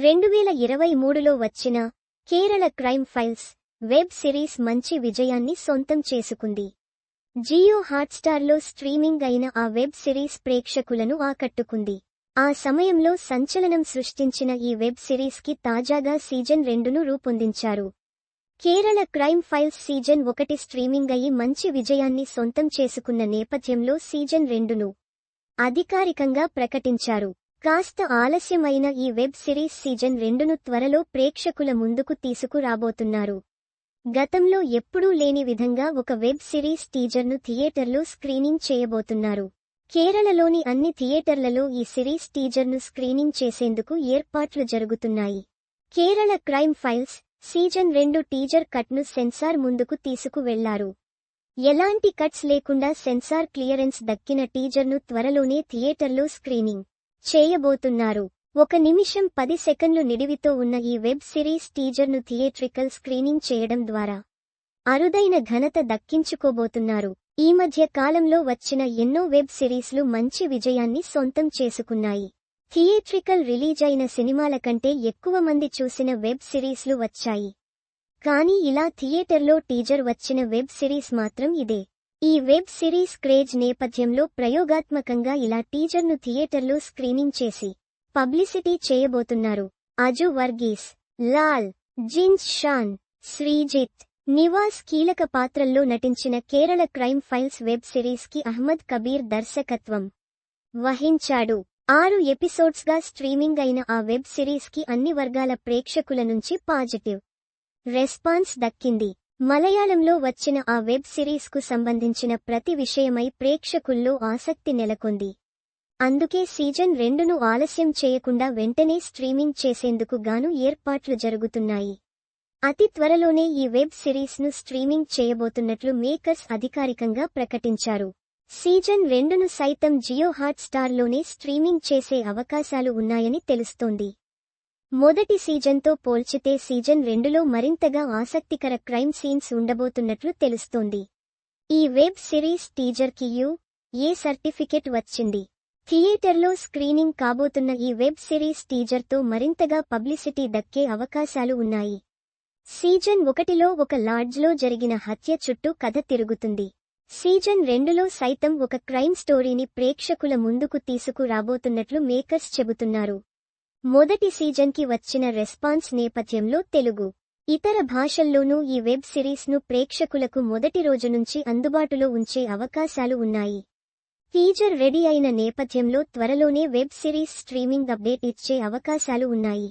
2023లో వచ్చిన Kerala crime files web series మంచి విజయాన్ని సొంతం చేసుకుంది. జియో హాట్స్టార్లో స్ట్రీమింగ్ అయిన ఆ వెబ్ సిరీస్ ప్రేక్షకులను ఆకట్టుకుంది. ఆ సమయంలో సంచలనం సృష్టించిన ఈ వెబ్ సిరీస్కి తాజాగా సీజన్ 2ను రూపొందించారు. Kerala crime files season 1 streaming అయి మంచి విజయాన్ని సొంతం చేసుకున్న నేపథ్యంలో సీజన్ 2ను అధికారికంగా ప్రకటించారు. కాస్త ఆలస్యమైన ఈ వెబ్ సిరీస్ సీజన్ 2ను త్వరలో ప్రేక్షకుల ముందుకు తీసుకురాబోతున్నారు. గతంలో ఎప్పుడూ లేని విధంగా ఒక వెబ్ సిరీస్ టీజర్ను థియేటర్లో స్క్రీనింగ్ చేయబోతున్నారు. కేరళలోని అన్ని థియేటర్లలో ఈ సిరీస్ టీజర్ను స్క్రీనింగ్ చేసేందుకు ఏర్పాట్లు జరుగుతున్నాయి. Kerala crime files season 2 teaser కట్ను సెన్సార్ ముందుకు తీసుకువెళ్లారు. ఎలాంటి కట్స్ లేకుండా సెన్సార్ క్లియరెన్స్ దక్కిన టీజర్ను త్వరలోనే థియేటర్లో స్క్రీనింగ్ చేయబోతున్నారు. 1 నిమిషం 10 సెకన్లు నిడివితో ఉన్న ఈ వెబ్ సిరీస్ టీజర్ను థియేట్రికల్ స్క్రీనింగ్ చేయడం ద్వారా అరుదైన ఘనత దక్కించుకోబోతున్నారు. ఈ మధ్య కాలంలో వచ్చిన ఎన్నో వెబ్ సిరీస్లు మంచి విజయాన్ని సొంతం చేసుకున్నాయి. థియేట్రికల్ రిలీజ్ అయిన సినిమాల కంటే ఎక్కువ మంది చూసిన వెబ్ సిరీస్లు వచ్చాయి. కానీ ఇలా థియేటర్లో టీజర్ వచ్చిన వెబ్ సిరీస్ మాత్రం ఇదే. ఈ వెబ్ సిరీస్ క్రేజ్ నేపథ్యంలో ప్రయోగాత్మకంగా ఇలా టీజర్ను థియేటర్లో స్క్రీనింగ్ చేసి పబ్లిసిటీ చేయబోతున్నారు. అజు వర్గీస్, లాల్, జిన్స్ షాన్, శ్రీజిత్, నివాస్ కీలక పాత్రల్లో నటించిన కేరళ క్రైమ్ ఫైల్స్ వెబ్ సిరీస్కి అహ్మద్ కబీర్ దర్శకత్వం వహించాడు. 6 ఎపిసోడ్స్గా స్ట్రీమింగ్ అయిన ఆ వెబ్ సిరీస్కి అన్ని వర్గాల ప్రేక్షకుల నుంచి పాజిటివ్ రెస్పాన్స్ దక్కింది. మలయాళంలో వచ్చిన ఆ వెబ్ సిరీస్కు సంబంధించిన ప్రతి విషయమై ప్రేక్షకుల్లో ఆసక్తి నెలకొంది. అందుకే సీజన్ 2ను ఆలస్యం చేయకుండా వెంటనే స్ట్రీమింగ్ చేసేందుకు గాను ఏర్పాట్లు జరుగుతున్నాయి. అతి త్వరలోనే ఈ వెబ్ సిరీస్ను స్ట్రీమింగ్ చేయబోతున్నట్లు మేకర్స్ అధికారికంగా ప్రకటించారు. సీజన్ 2ను సైతం జియో హాట్స్టార్లోనే స్ట్రీమింగ్ చేసే అవకాశాలు ఉన్నాయని తెలుస్తోంది. మొదటి సీజన్తో పోల్చితే సీజన్ 2లో మరింతగా ఆసక్తికర క్రైమ్ సీన్స్ ఉండబోతున్నట్లు తెలుస్తోంది. ఈ వెబ్ సిరీస్ టీజర్కి ఏ సర్టిఫికెట్ వచ్చింది. థియేటర్లో స్క్రీనింగ్ కాబోతున్న ఈ వెబ్ సిరీస్ టీజర్తో మరింతగా పబ్లిసిటీ దక్కే అవకాశాలు ఉన్నాయి. సీజన్ 1లో ఒక లాడ్జ్లో జరిగిన హత్య చుట్టూ కథ తిరుగుతుంది. సీజన్ 2లో సైతం ఒక క్రైమ్ స్టోరీని ప్రేక్షకుల ముందుకు తీసుకురాబోతున్నట్లు మేకర్స్ చెబుతున్నారు. మొదటి సీజన్కి వచ్చిన రెస్పాన్స్ నేపథ్యంలో తెలుగు, ఇతర భాషల్లోనూ ఈ వెబ్ సిరీస్ను ప్రేక్షకులకు మొదటి రోజు నుంచి అందుబాటులో ఉంచే అవకాశాలు ఉన్నాయి. టీజర్ రెడీ అయిన నేపథ్యంలో త్వరలోనే వెబ్ సిరీస్ స్ట్రీమింగ్ అప్డేట్ ఇచ్చే అవకాశాలు ఉన్నాయి.